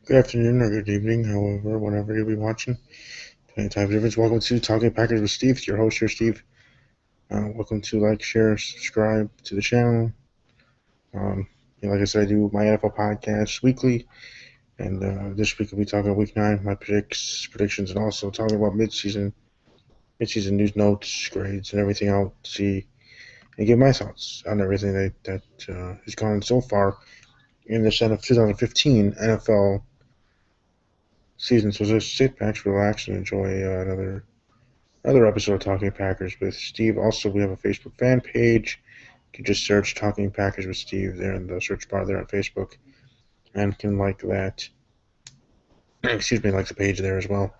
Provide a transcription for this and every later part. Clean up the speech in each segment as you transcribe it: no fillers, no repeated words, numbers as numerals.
Good afternoon or good evening, however, whenever you'll be watching. Plenty time difference. Welcome to Talking Packers with Steve. It's your host here, Steve. Welcome to like, share, subscribe to the channel. Like I said, I do my NFL podcast weekly, and this week we'll be talking Week 9, my predictions, and also talking about midseason news notes, grades, and everything I'll see, and give my thoughts on everything that has gone so far in this 2015 NFL season. So just sit back, relax, and enjoy another episode of Talking Packers with Steve. Also, we have a Facebook fan page. You can just search Talking Packers with Steve there in the search bar there on Facebook, and can like that. Excuse me, like the page there as well.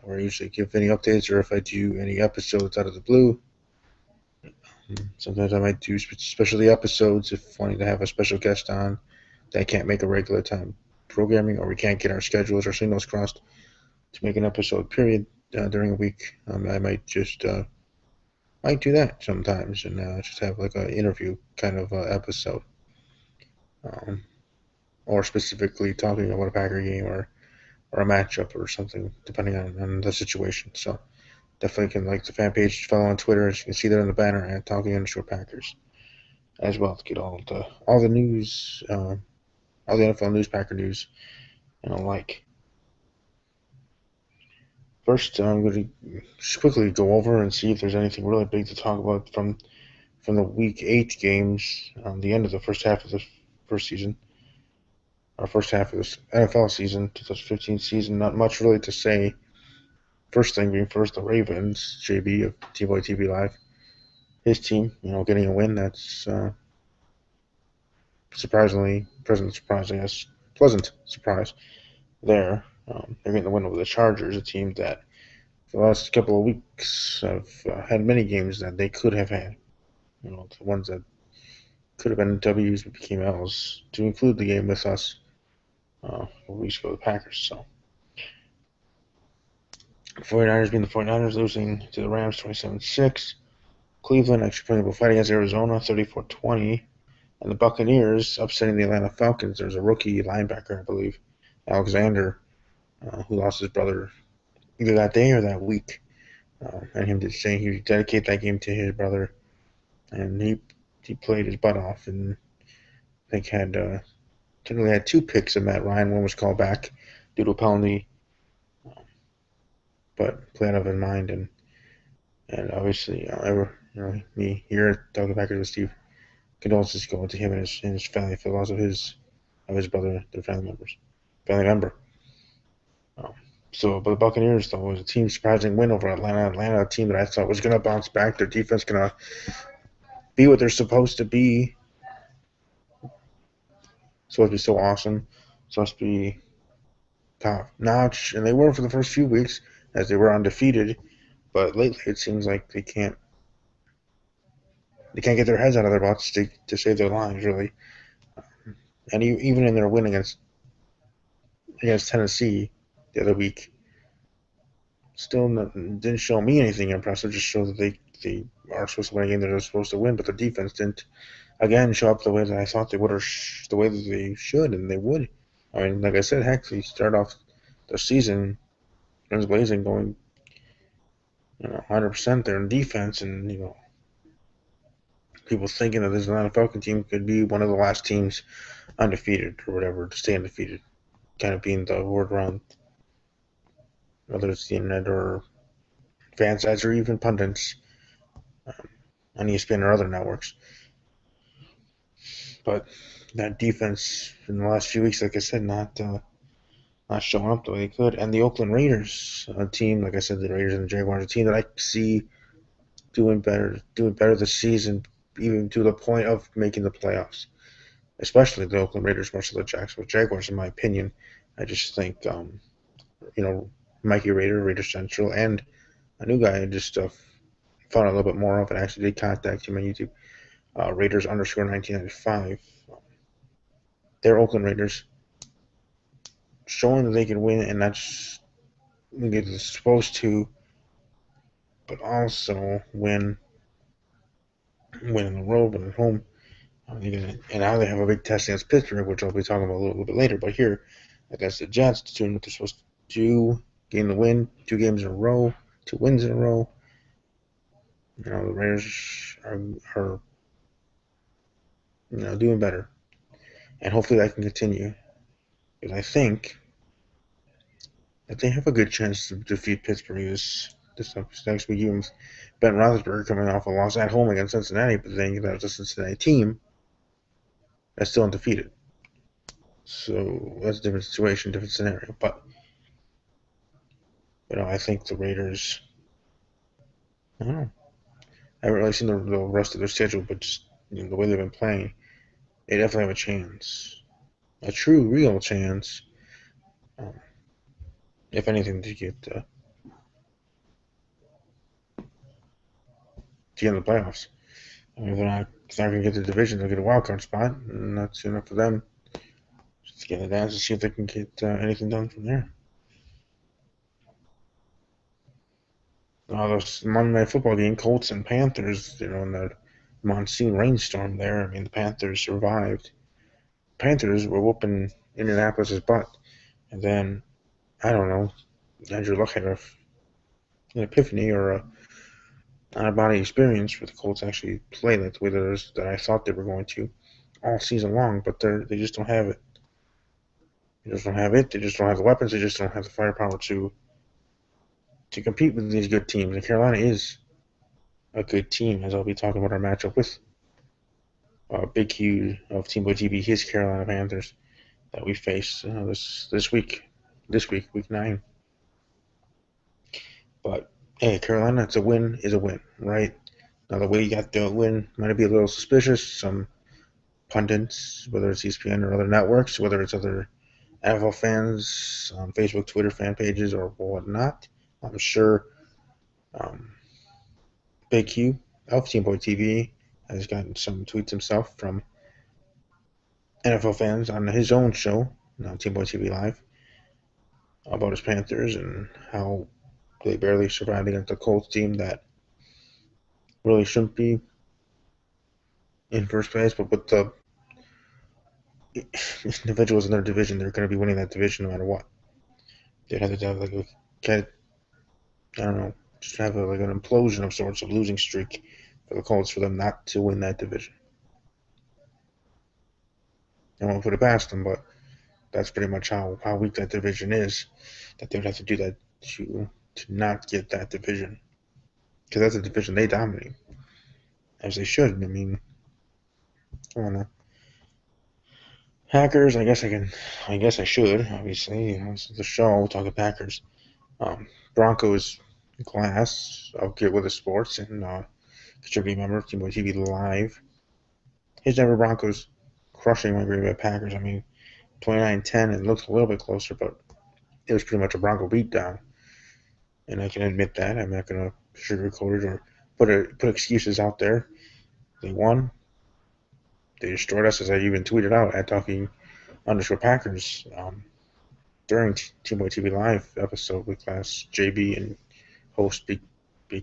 Where I usually give any updates or if I do any episodes out of the blue. Sometimes I might do specialty episodes if wanting to have a special guest on that can't make a regular time programming, or we can't get our schedules or signals crossed to make an episode period during a week. I might just might do that sometimes and just have like an interview kind of episode, um, or specifically talking about a Packer game or a matchup or something, depending on the situation. So definitely can like the fan page, follow on Twitter, as you can see there in the banner, and Talking Underscore Packers as well to get all the news, all the NFL news, Packer news, and the like. First, I'm going to just quickly go over and see if there's anything really big to talk about from the Week 8 games, the end of the first half of the first season, our first half of this NFL season, 2015 season. Not much really to say. First thing being first, the Ravens, JB of T-Boy TV Live, his team, getting a win. That's pleasant surprise there. They're getting the win over the Chargers, a team that for the last couple of weeks have had many games that they could have had. The ones that could have been W's but became L's, to include the game with us a couple weeks ago, the Packers. So 49ers being the 49ers, losing to the Rams 27-6. Cleveland actually playing a fight against Arizona 34-20. And the Buccaneers upsetting the Atlanta Falcons. There's a rookie linebacker, I believe, Alexander, who lost his brother either that day or that week. And him just saying he would dedicate that game to his brother. And he played his butt off, and I think technically had two picks of Matt Ryan. One was called back due to a penalty, but played out of his mind. And obviously, me here at Talking Packers with Steve, condolences go to him and his family for the loss of his brother, their family member. But the Buccaneers, though, was a team surprising win over Atlanta. Atlanta, a team that I thought was going to bounce back. Their defense going to be what they're supposed to be. Supposed to be so awesome. Supposed to be top notch, and they were for the first few weeks as they were undefeated. But lately, it seems like they can't get their heads out of their butts to save their lives, really. And even in their win against Tennessee the other week, still didn't show me anything impressive. Just showed that they are supposed to win a game that they're supposed to win, but the defense didn't again show up the way that I thought they would, or the way that they should, and they would. I mean, like I said, heck, they start off the season guns blazing, going 100% there in defense, and people thinking that this Atlanta Falcon team could be one of the last teams undefeated or whatever to stay undefeated, kind of being the word around, whether it's the internet or fan sites or even pundits on ESPN or other networks. But that defense in the last few weeks, like I said, not showing up the way they could. And the Oakland Raiders, a team, like I said, the Raiders and the Jaguars, a team that I see doing better this season, even to the point of making the playoffs. Especially the Oakland Raiders, much of the Jacksonville Jaguars, in my opinion. I just think, Mikey Raider, Raider Central, and a new guy I just found a little bit more of, and actually did contact him on YouTube, Raiders underscore 1995. They're Oakland Raiders, showing that they can win, and that's when they're supposed to, but also win in the road, win at home. And now they have a big test against Pittsburgh, which I'll be talking about a little bit later. But here, against the Jets, doing what they're supposed to do, getting the win, 2 games in a row, 2 wins in a row. The Raiders are doing better, and hopefully that can continue. Because I think that they have a good chance to defeat Pittsburgh this next week. Even with Ben Roethlisberger coming off a loss at home against Cincinnati, but then that's a Cincinnati team that's still undefeated. So that's a different situation, different scenario. But I think the Raiders. I don't know. I haven't really seen the rest of their schedule, but just the way they've been playing, they definitely have a chance, a true, real chance. If anything, to get to the end of the playoffs. I mean, if they're not going to get the division, they'll get a wild card spot, and that's enough for them. Just get it down to see if they can get anything done from there. This Monday Night Football game, Colts and Panthers, in the monsoon rainstorm there. I mean, the Panthers survived. Panthers were whooping Indianapolis' butt. And then, I don't know, Andrew Luck had an epiphany or a out-of-body experience where the Colts actually play like the way that I thought they were going to all season long, but they just don't have it. They just don't have it. They just don't have the weapons. They just don't have the firepower to compete with these good teams. And Carolina is a good team, as I'll be talking about our matchup with Big Q of Team Boy TV, his Carolina Panthers that we face this week, week 9. But hey, Carolina, it's a win is a win, right? Now the way you got the win might be a little suspicious. Some pundits, whether it's ESPN or other networks, whether it's other NFL fans on Facebook, Twitter fan pages, or whatnot. I'm sure Big Q of Team Boy TV has gotten some tweets himself from NFL fans on his own show, Team Boy TV Live, about his Panthers and how they barely survived against a Colts team that really shouldn't be in first place, but with the individuals in their division, they're going to be winning that division no matter what. They'd have to have I don't know, just have an implosion of sorts, of losing streak for the Colts for them not to win that division. I won't put it past them, but that's pretty much how weak that division is, that they would have to do that to not get that division. Because that's a division they dominate, as they should. I mean, I don't know. Packers, I guess I should, obviously. This is the show, we'll talk about Packers. Broncos Glass, I'll get with the sports, and contributing member of Team Boy TV Live. His Denver Broncos crushing my Green Bay Packers. I mean, 29-10, it looked a little bit closer, but it was pretty much a Bronco beatdown. And I can admit that. I'm not going to sugarcoat it or put excuses out there. They won. They destroyed us, as I even tweeted out at Talking_Packers during Team Boy TV Live episode with Class JB and host Big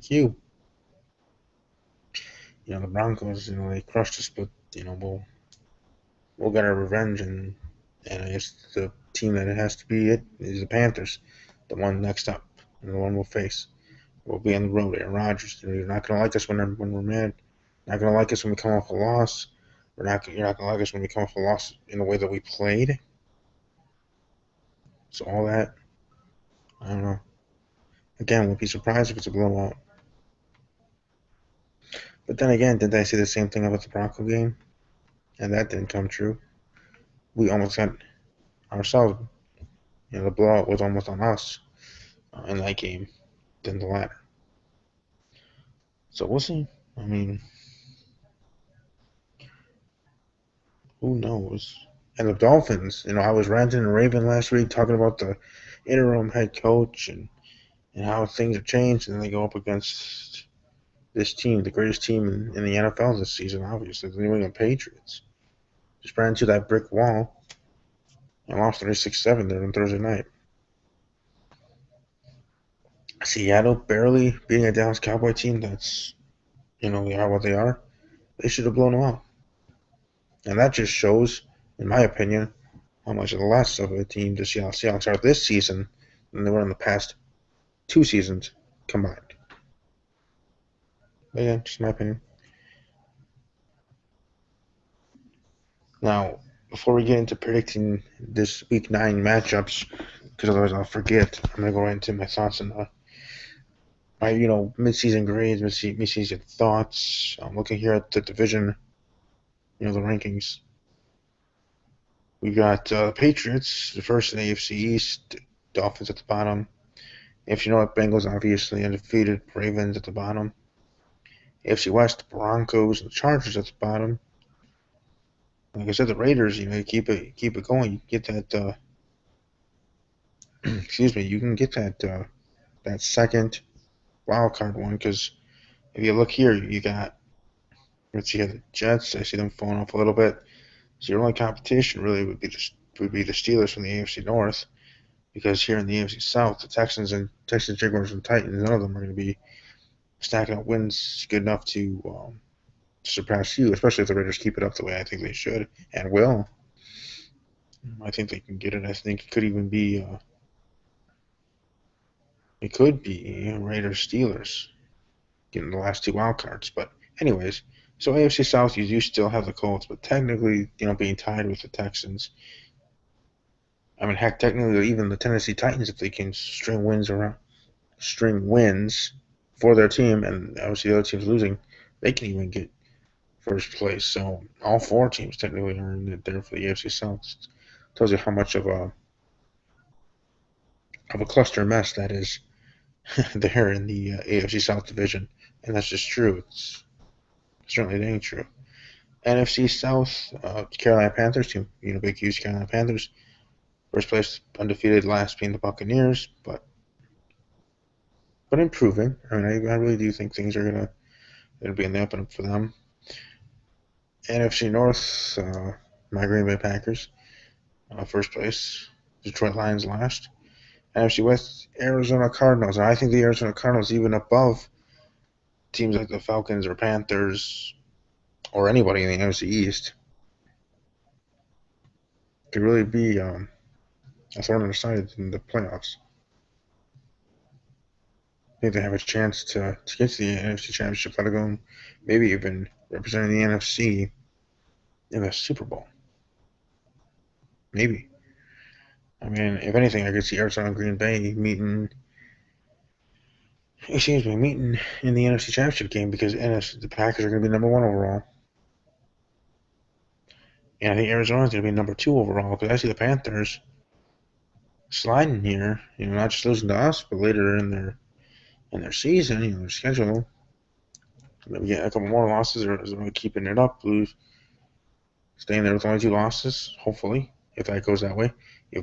Q. The Broncos, they crushed us, but we'll get our revenge, and I guess the team that it has to be is the Panthers, the one next up, and the one we'll face. We'll be on the road. Aaron Rodgers, you're not going to like us when we're mad. Not going to like us when we come off a loss. You're not going to like us when we come off a loss in the way that we played. So all that, I don't know. Again, won't be surprised if it's a blowout. But then again, didn't I say the same thing about the Bronco game? And that didn't come true. We almost got ourselves. The blowout was almost on us in that game than the latter. So we'll see. I mean, who knows? And the Dolphins, I was ranting and raving last week talking about the interim head coach and how things have changed, and then they go up against this team, the greatest team in the NFL this season, obviously, the New England Patriots. Just ran into that brick wall and lost 36-7 there on Thursday night. Seattle barely beating a Dallas Cowboy team that's, they are what they are. They should have blown them out. And that just shows, in my opinion, how much less of a team the Seahawks are this season than they were in the past 2 seasons combined. But yeah, just my opinion. Now, before we get into predicting this Week 9 matchups, because otherwise I'll forget, I'm going to go right into my thoughts on my mid-season grades, mid-season thoughts. I'm looking here at the division, the rankings. We got Patriots, the first in the AFC East, Dolphins at the bottom. AFC North, Bengals obviously undefeated, Ravens at the bottom. AFC West, Broncos and Chargers at the bottom. Like I said, the Raiders, keep it going. You get that. Excuse me. You can get that second wild card one because if you look here, you got. Let's see here, the Jets. I see them falling off a little bit. So your only competition really would be the Steelers from the AFC North, because here in the AFC South, the Texans, Jaguars, and Titans, none of them are going to be stacking up wins good enough to surpass you, especially if the Raiders keep it up the way I think they should and will. I think they can get it. I think it could even be Raiders Steelers getting the last 2 wild cards. But anyways, so AFC South, you do still have the Colts, but technically, being tied with the Texans. I mean, heck, technically even the Tennessee Titans, if they can string wins for their team, and obviously the other team's losing, they can even get first place. So all 4 teams technically are in it there for the AFC South. Tells you how much of a cluster mess that is there in the AFC South division, and that's just true. It's certainly dang true. NFC South, Carolina Panthers team, big huge Carolina Panthers. First place undefeated, last being the Buccaneers, but improving. I mean, I really do think things are gonna be in the up and up for them. NFC North, my Green Bay Packers, first place. Detroit Lions last. NFC West, Arizona Cardinals. And I think the Arizona Cardinals, even above teams like the Falcons or Panthers or anybody in the NFC East, could really be a thorn in the side in the playoffs. I think they have a chance to get to the NFC Championship, let alone maybe even representing the NFC in the Super Bowl. Maybe. I mean, if anything, I could see Arizona and Green Bay meeting in the NFC Championship game, because the Packers are going to be number 1 overall. And I think Arizona is going to be number 2 overall, because I see the Panthers sliding here, not just losing to us, but later in their season, their schedule. Maybe get a couple more losses, or is it keeping it up, staying there with only 2 losses, hopefully, if that goes that way.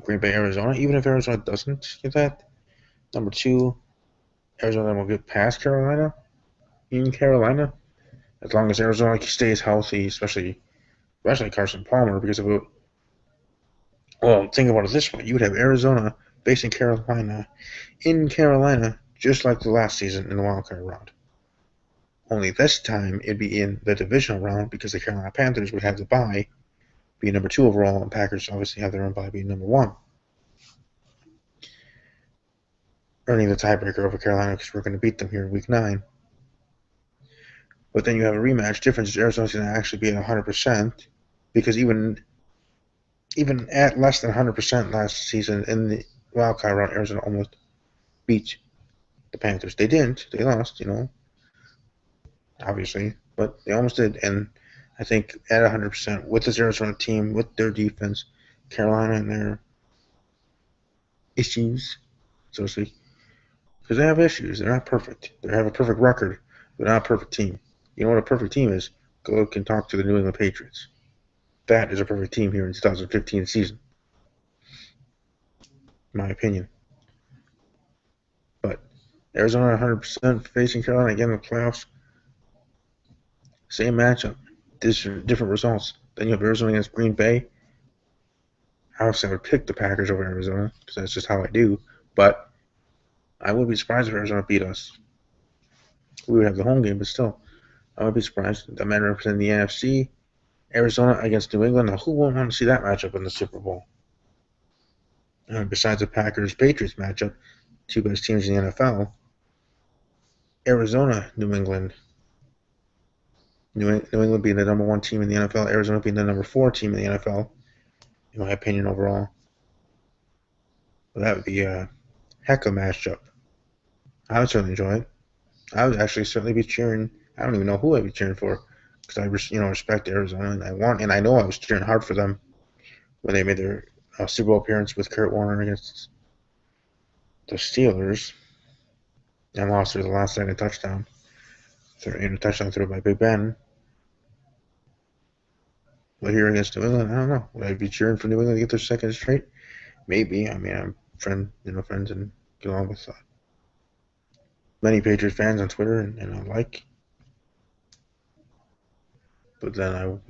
Green Bay, Arizona, even if Arizona doesn't get that, number 2, Arizona will get past Carolina, in Carolina, as long as Arizona stays healthy, especially Carson Palmer, because of it. Well, think about it this way. You would have Arizona facing Carolina in Carolina, just like the last season in the wild card round. Only this time it'd be in the divisional round, because the Carolina Panthers would have the bye, be number 2 overall, and Packers obviously have their own bye, being number 1. Earning the tiebreaker over Carolina, because we're going to beat them here in Week 9. But then you have a rematch. Difference is Arizona's going to actually be at 100%, because even at less than 100% last season in the wild card round, Arizona almost beat the Panthers. They didn't. They lost, obviously, but they almost did. And I think at 100% with this Arizona team, with their defense, Carolina and their issues, so to speak, because they have issues. They're not perfect. They have a perfect record. They're not a perfect team. You know what a perfect team is? Go look and talk to the New England Patriots. That is a perfect team here in 2015 season, in my opinion. But Arizona 100% facing Carolina again in the playoffs. Same matchup, different results. Then you have Arizona against Green Bay. Obviously, I would pick the Packers over Arizona, because that's just how I do. But I would be surprised if Arizona beat us. We would have the home game, but still, I would be surprised. The men representing the NFC, Arizona against New England. Now, who won't want to see that matchup in the Super Bowl? besides the Packers-Patriots matchup, two best teams in the NFL, Arizona, New England. New England being the number 1 team in the NFL, Arizona being the number 4 team in the NFL, in my opinion, overall. Well, that would be a heck of a matchup. I would certainly enjoy it. I would actually certainly be cheering. I don't even know who I'd be cheering for because I respect Arizona and I know I was cheering hard for them when they made their Super Bowl appearance with Kurt Warner against the Steelers and lost through the last second touchdown. A touchdown thrown by Big Ben. But here against New England, I don't know. Would I be cheering for New England to get their second straight? Maybe. I mean, I'm friends and get along with many Patriots fans on Twitter and I like. But then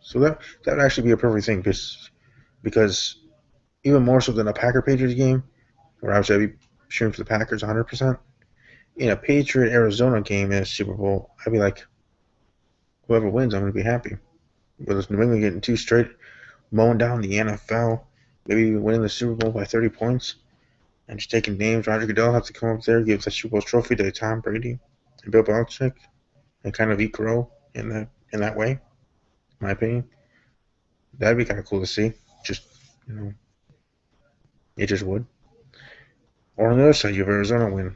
so that would actually be a perfect thing because even more so than a Packer Patriots game, where obviously I'd be cheering for the Packers 100%. In a Patriot Arizona game in a Super Bowl, I'd be like, whoever wins, I'm going to be happy. Whether it's New England getting 2 straight, mowing down the NFL, maybe winning the Super Bowl by 30 points, and just taking names. Roger Goodell has to come up there, give the Super Bowl trophy to Tom Brady and Bill Belichick, and kind of eat crow in that way, in my opinion. That'd be kind of cool to see. Just, it just would. Or on the other side, you have Arizona win.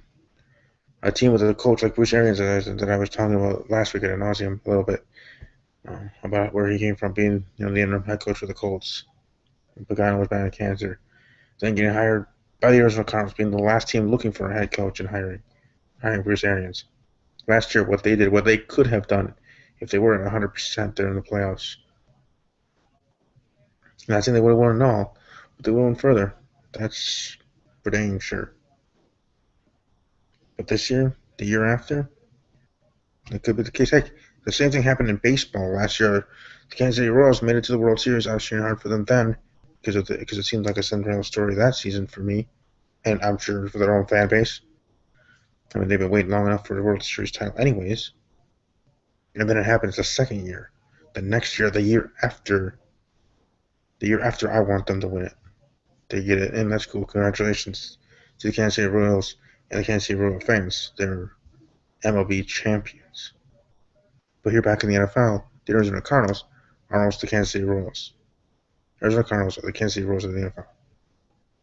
A team with a coach like Bruce Arians that I was talking about last week at nauseam a little bit about where he came from, being the interim head coach for the Colts. The guy was dying of cancer, then getting hired by the Arizona Cardinals, being the last team looking for a head coach and hiring Bruce Arians. Last year, what they could have done if they weren't 100% there in the playoffs. Not saying they would have won it all, but they would have won further. That's for dang sure. But this year, the year after, it could be the case. Heck, the same thing happened in baseball last year. The Kansas City Royals made it to the World Series. I was cheering hard for them then because it seemed like a Cinderella story that season for me, and I'm sure for their own fan base. I mean, they've been waiting long enough for the World Series title, anyways. And then it happens the second year, the next year, the year after I want them to win it. They get it, and that's cool. Congratulations to the Kansas City Royals and the Kansas City Royal fans. They're MLB champions. But here back in the NFL, the Arizona Cardinals are almost the Kansas City Royals. Arizona Cardinals are the Kansas City Royals of the NFL.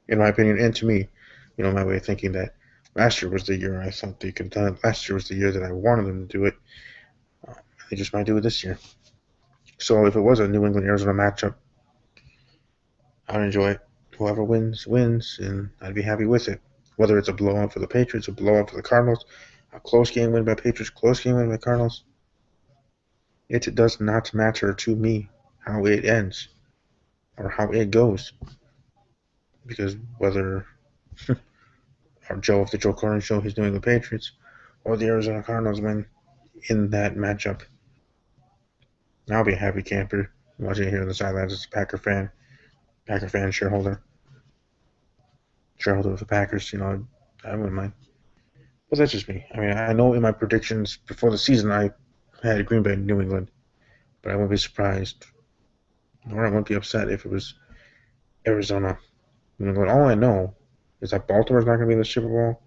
In my opinion, and to me, my way of thinking that last year was the year I thought they could have done it. Last year was the year that I wanted them to do it. They just might do it this year. So if it was a New England-Arizona matchup, I'd enjoy it. Whoever wins, and I'd be happy with it. Whether it's a blowout for the Patriots, a blowout for the Cardinals, a close game win by Patriots, close game win by Cardinals, it does not matter to me how it ends or how it goes. Because whether if the Joe Corey show he's doing the Patriots or the Arizona Cardinals win in that matchup, I'll be a happy camper watching it here on the sidelines as a Packer fan, shareholder of the Packers. I wouldn't mind. But that's just me. I mean, I know in my predictions before the season I had Green Bay and New England, but I wouldn't be surprised or I wouldn't be upset if it was Arizona, New England. All I know is that Baltimore's not going to be in the Super Bowl.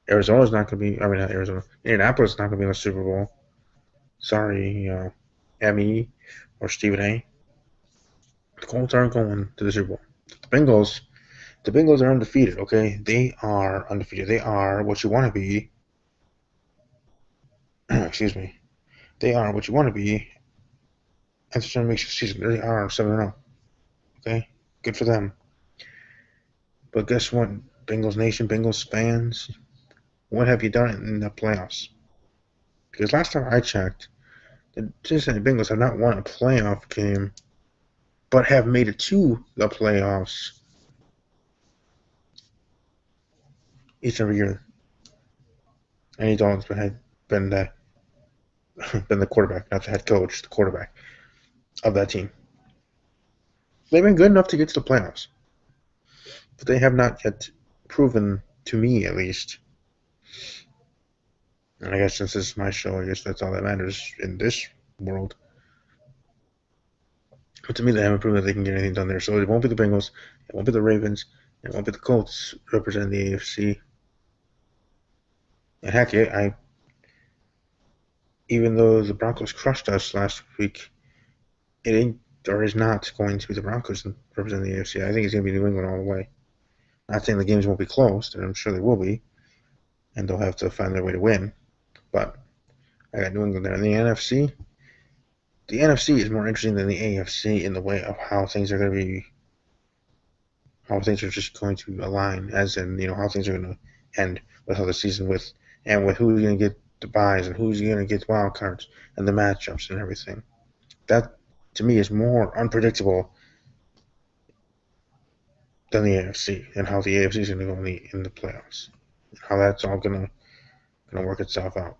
Arizona's not going to be. I mean, not Arizona. Indianapolis is not going to be in the Super Bowl. Sorry, Me or Stephen A. The Colts aren't going to the Super Bowl. The Bengals are undefeated. Okay, they are undefeated. They are what you want to be. Excuse me. They are what you want to be. And it's going to make the season. They are 7-0. Okay, good for them. But guess what, Bengals Nation, Bengals fans, what have you done in the playoffs? Because last time I checked, the Cincinnati Bengals have not won a playoff game, but have made it to the playoffs each and every year. Andy Dalton's been the quarterback, not the head coach, the quarterback of that team. They've been good enough to get to the playoffs, but they have not yet proven, to me at least. And I guess since this is my show, I guess that's all that matters in this world. But to me, they haven't proven that they can get anything done there. So it won't be the Bengals, it won't be the Ravens, It won't be the Colts representing the AFC. And heck, even though the Broncos crushed us last week, it ain't or is not going to be the Broncos representing the AFC. I think it's going to be New England all the way. Not saying the games won't be close, and I'm sure they will be, and they'll have to find their way to win. But I got New England there. In the NFC is more interesting than the AFC in the way of how things are going to be, how things are just going to align, as in, how things are going to end with how the season and with who's going to get the buys and who's going to get wild cards and the matchups and everything. That, to me, is more unpredictable than the AFC and how the AFC is going to go in the playoffs. How that's all going to work itself out.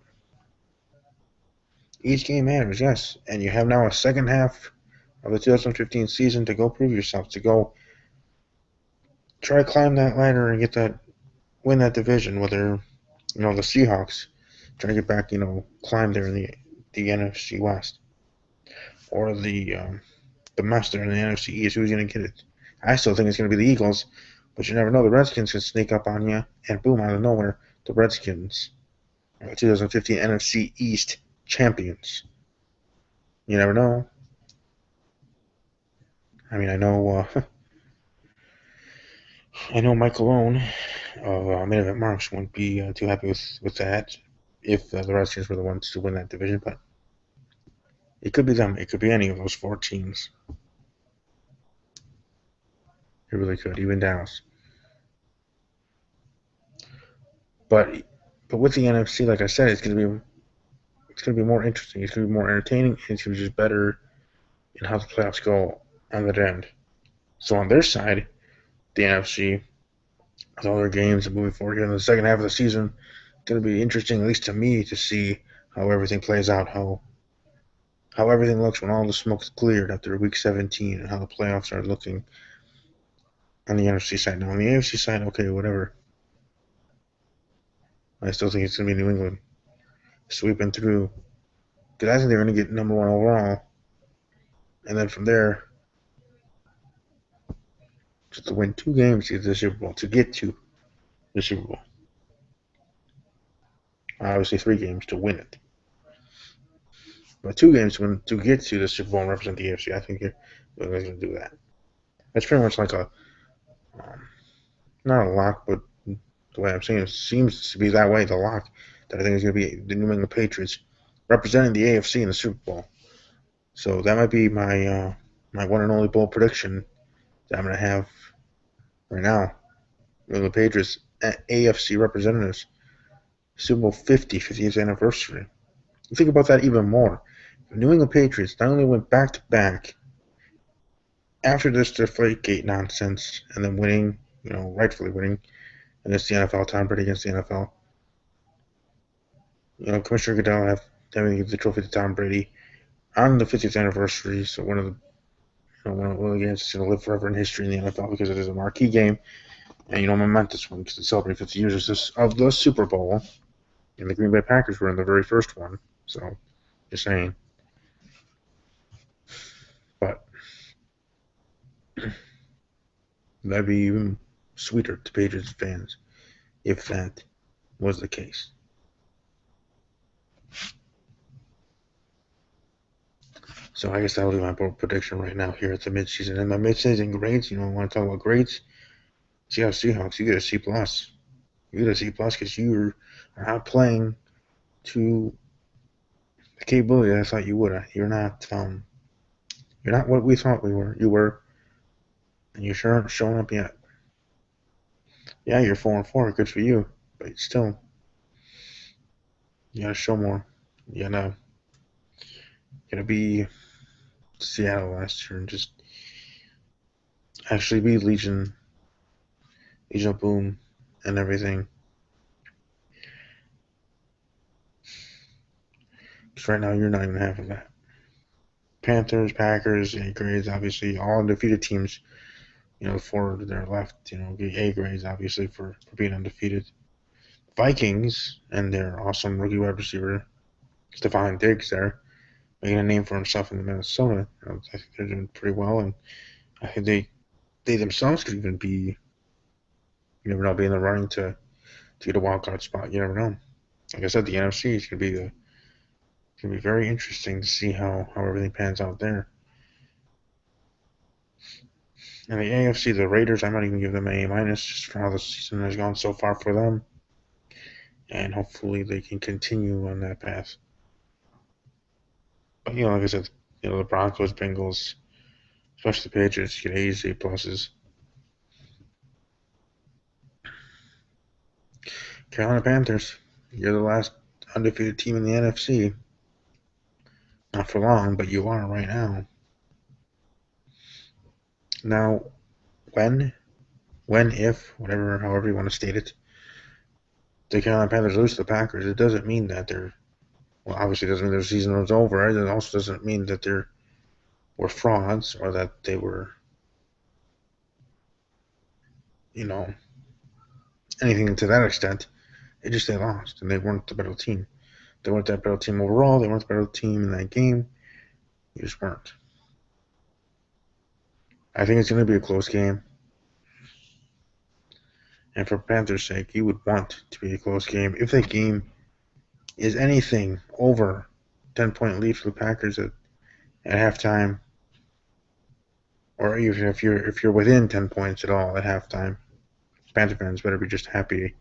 Each game matters, yes, and you have now a second half of the 2015 season to go prove yourself, to go try to climb that ladder and win that division. Whether the Seahawks try to get back, climb there in the NFC West, or the master in the NFC East. Who's going to get it? I still think it's going to be the Eagles, but you never know. The Redskins can sneak up on you, and boom, out of nowhere, the Redskins are the 2015 NFC East champions. You never know. I mean, I know Mike Malone of Main Event Marks wouldn't be too happy with that if the Redskins were the ones to win that division, but it could be them. It could be any of those four teams. It really could, even Dallas. But with the NFC, like I said, it's gonna be more interesting. It's gonna be more entertaining. It's gonna be just better in how the playoffs go on that end. So on their side, the NFC, with all their games and moving forward here in the second half of the season, it's gonna be interesting, at least to me, to see how everything plays out, how everything looks when all the smoke's cleared after Week 17, and how the playoffs are looking on the NFC side. Now on the AFC side, okay, whatever. I still think it's gonna be New England sweeping through, because I think they're gonna get number one overall, and then from there, just to win 2 games to get to the Super Bowl, Obviously 3 games to win it, but 2 games to get to the Super Bowl and represent the AFC. I think they're going to do that. That's pretty much like not a lock, but the way I'm saying it seems to be that way. The lock that I think is going to be the New England Patriots representing the AFC in the Super Bowl. So that might be my one and only bold prediction that I'm going to have right now. New England Patriots AFC representatives, Super Bowl 50th anniversary. You think about that even more. The New England Patriots not only went back to back after this Deflategate nonsense and then winning, rightfully winning against the NFL, Tom Brady against the NFL. Commissioner Goodell having the trophy to Tom Brady on the 50th anniversary. So one of the games that's going to live forever in history in the NFL because it is a marquee game. And momentous one because it celebrates 50 years of the Super Bowl. And the Green Bay Packers were in the very first one. So, just saying. But that'd be even sweeter to Patriots fans if that was the case. So I guess that'll be my bold prediction right now here at the midseason. And my midseason grades, I want to talk about grades. Seahawks, you get a C+. You get a C+ because you are not playing to the capability I thought you would. You're not what we thought we were. You were, and you sure aren't showing up yet. Yeah, you're 4-4. Good for you, but still, you gotta show more. You gotta be Seattle last year and just actually be Legion of Boom and everything. Because right now you're not even half of that. Panthers, Packers, A grades, obviously, all undefeated teams. The 4 to their left, get A grades, obviously, for being undefeated. Vikings and their awesome rookie wide receiver, Stephon Diggs, there, making a name for himself in Minnesota. I think they're doing pretty well, and I think they themselves could even be You never know, be in the running to get a wild card spot. You never know. Like I said, the NFC is gonna be very interesting to see how everything pans out there. And the AFC, the Raiders, I might even give them an A minus just for how the season has gone so far for them, and hopefully they can continue on that path. But like I said, the Broncos, Bengals, especially the Patriots, get A's, A pluses. Carolina Panthers, you're the last undefeated team in the NFC. Not for long, but you are right now. Now, when, if, whatever, however you want to state it, the Carolina Panthers lose to the Packers, it doesn't mean that obviously it doesn't mean their season was over. Right? It also doesn't mean that they were frauds or that they were, anything to that extent. It just they lost and they weren't the better team. They weren't that better team overall. They weren't the better team in that game. You just weren't. I think it's going to be a close game. And for Panthers' sake, you would want to be a close game. If that game is anything over 10-point lead for the Packers at halftime, or even if you're within 10 points at all at halftime, Panther fans better be just happy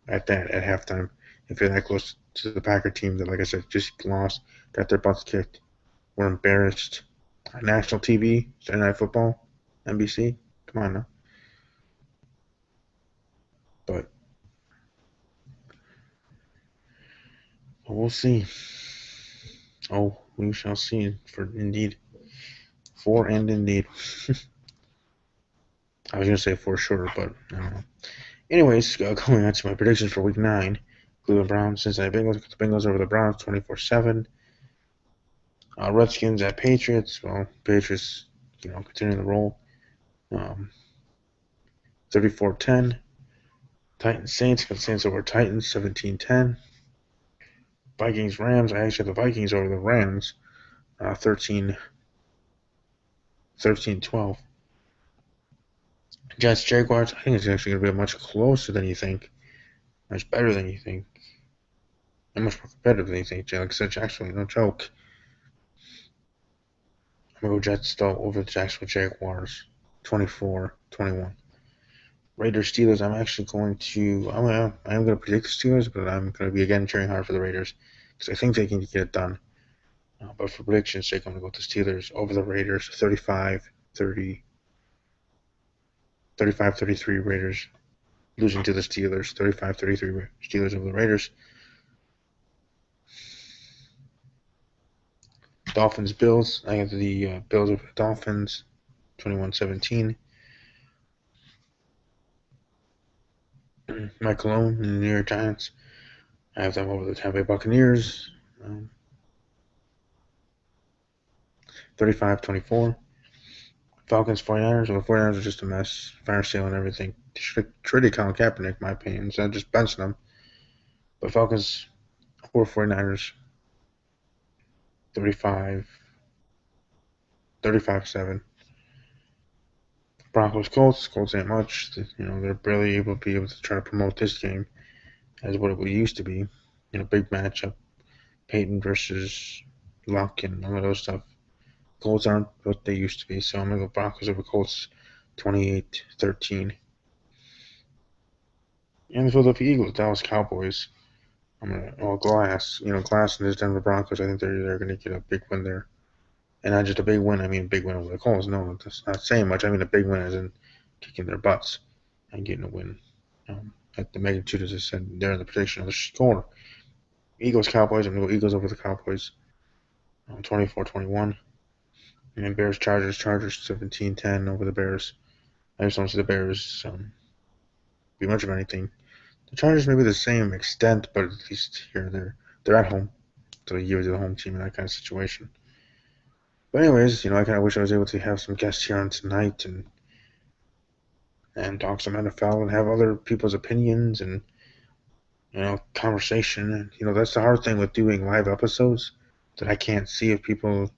at halftime. If you're that close to the Packer team that, like I said, just lost, got their butts kicked, were embarrassed on national TV, Saturday Night Football, NBC. Come on now. But we'll see. Oh, we shall see. Indeed. I was going to say for sure, but I don't know. Anyways, going on to my predictions for Week 9. Cleveland Browns, Cincinnati Bengals. The Bengals over the Browns 24-7. Redskins at Patriots. Well, Patriots, continuing the roll. 34-10. Titans Saints. Got Saints over Titans 17-10. Vikings Rams. I actually have the Vikings over the Rams 13-12. Jets Jaguars. I think it's actually going to be much closer than you think. Much better than you think. And much more competitive than you think. Like I said, actually, no joke. I'm going to go Jets though over the Jacksonville Jaguars 24-21. Raiders Steelers. I'm going to predict the Steelers, but I'm going to be again cheering hard for the Raiders because I think they can get it done. But for prediction's sake, I'm going to go with the Steelers over the Raiders 35-33 Raiders losing to the Steelers. 35-33 Steelers over the Raiders. Dolphins Bills. I have the Bills over the Dolphins 21-17. Mike Malone and the New York Giants. I have them over the Tampa Bay Buccaneers 35-24. Falcons 49ers. Well, the 49ers are just a mess. Fire sale and everything. They should have traded Colin Kaepernick, in my opinion, instead of just benching them. But Falcons over 49ers 35-7. Broncos Colts. Colts ain't much. They're barely able to try to promote this game as what it used to be. Big matchup. Peyton versus Luck and all of those stuff. Colts aren't what they used to be, so I'm going to go Broncos over Colts 28-13. And the Philadelphia Eagles, Dallas Cowboys. Glass. Glass and his Denver Broncos, I think they're going to get a big win there. And not just a big win, I mean a big win over the Colts. No, that's not saying much. I mean a big win as in kicking their butts and getting a win. At the magnitude, as I said, there in the prediction of the score. Eagles, Cowboys, I'm going to go Eagles over the Cowboys 24-21. And Bears, Chargers 17-10 over the Bears. I just don't see the Bears be much of anything. The Chargers may be the same extent, but at least here they're at home. So you give it to the home team in that kind of situation. But anyways, I kind of wish I was able to have some guests here on tonight and talk some NFL and have other people's opinions and conversation. And that's the hard thing with doing live episodes, that I can't see if people.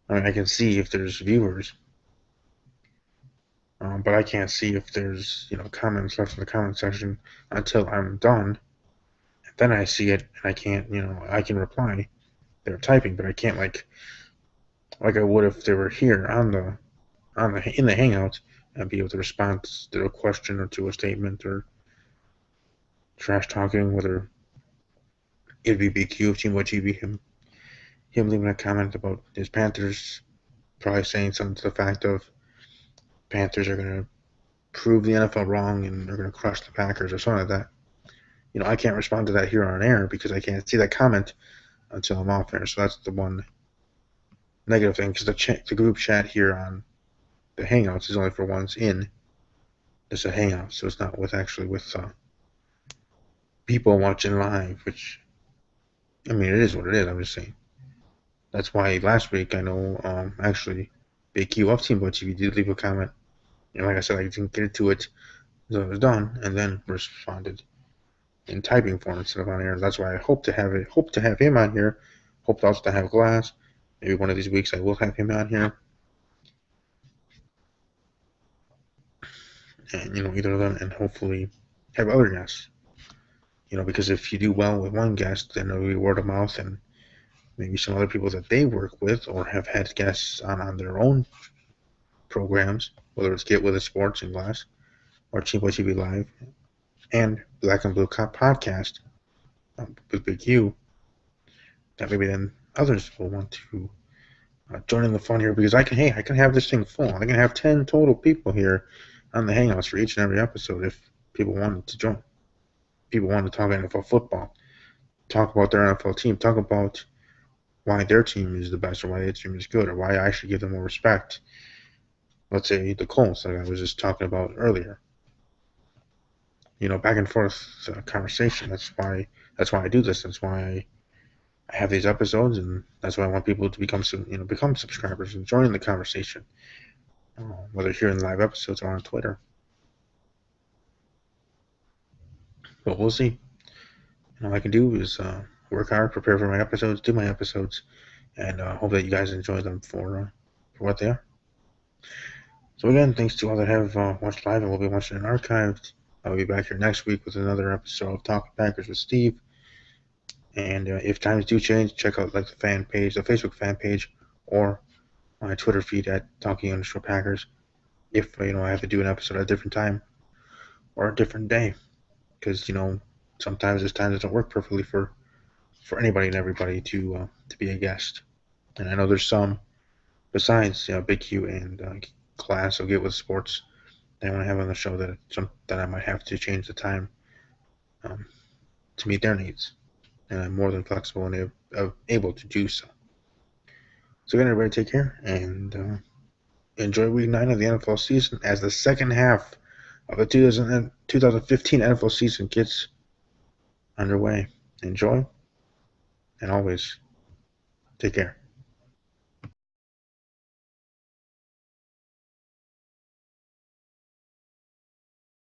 I can see if there's viewers, But I can't see if there's comments left in the comment section until I'm done. And then I see it, and I can't I can reply. They're typing, but I can't like I would if they were here in the Hangout and be able to respond to a question or to a statement or trash talking, whether it'd be BQ if Team be him leaving a comment about his Panthers, probably saying something to the fact of Panthers are going to prove the NFL wrong and they're going to crush the Packers or something like that. I can't respond to that here on air because I can't see that comment until I'm off air. So that's the one negative thing, because the group chat here on the Hangouts is only for ones in. It's a Hangout, so it's not with people watching live, which, I mean, it is what it is. I'm just saying. That's why last week, I know, actually, Big Q of Team Boy TV did leave a comment. And like I said, I didn't get to it until it was done, and then responded in typing form instead of on air. That's why I hope to have him on here. Hope also to have Glass. Maybe one of these weeks I will have him on here. And, either of them, and hopefully have other guests. Because if you do well with one guest, then it'll be word of mouth, and maybe some other people that they work with or have had guests on their own programs, whether it's Get With It Sports and Glass or Cheap Boy TV Live and Black and Blue Cop Podcast with Big U, that maybe then others will want to join in the fun here, because I can have this thing full. I can have 10 total people here on the Hangouts for each and every episode if people wanted to join. People want to talk NFL football, talk about their NFL team, talk about why their team is the best or why their team is good or why I should give them more respect. Let's say the Colts, like I was just talking about earlier. Back and forth conversation. That's why I do this. That's why I have these episodes, and that's why I want people to become subscribers and join the conversation, whether here in live episodes or on Twitter. But we'll see. All I can do is work hard, prepare for my episodes, do my episodes, and hope that you guys enjoy them for what they are. So again, thanks to all that have watched live and will be watching it archived. I'll be back here next week with another episode of Talking Packers with Steve. And if times do change, check out the fan page, the Facebook fan page, or my Twitter feed at Talking_Packers. If I have to do an episode at a different time or a different day, because sometimes this time doesn't work perfectly for anybody and everybody to be a guest. And I know there's some besides Big Q and Class of Get With Sports they want to have on the show that I might have to change the time to meet their needs, and I'm more than flexible and able to do so. So again, everybody, take care and enjoy Week 9 of the NFL season as the second half of the 2015 NFL season gets underway. Enjoy, and always take care.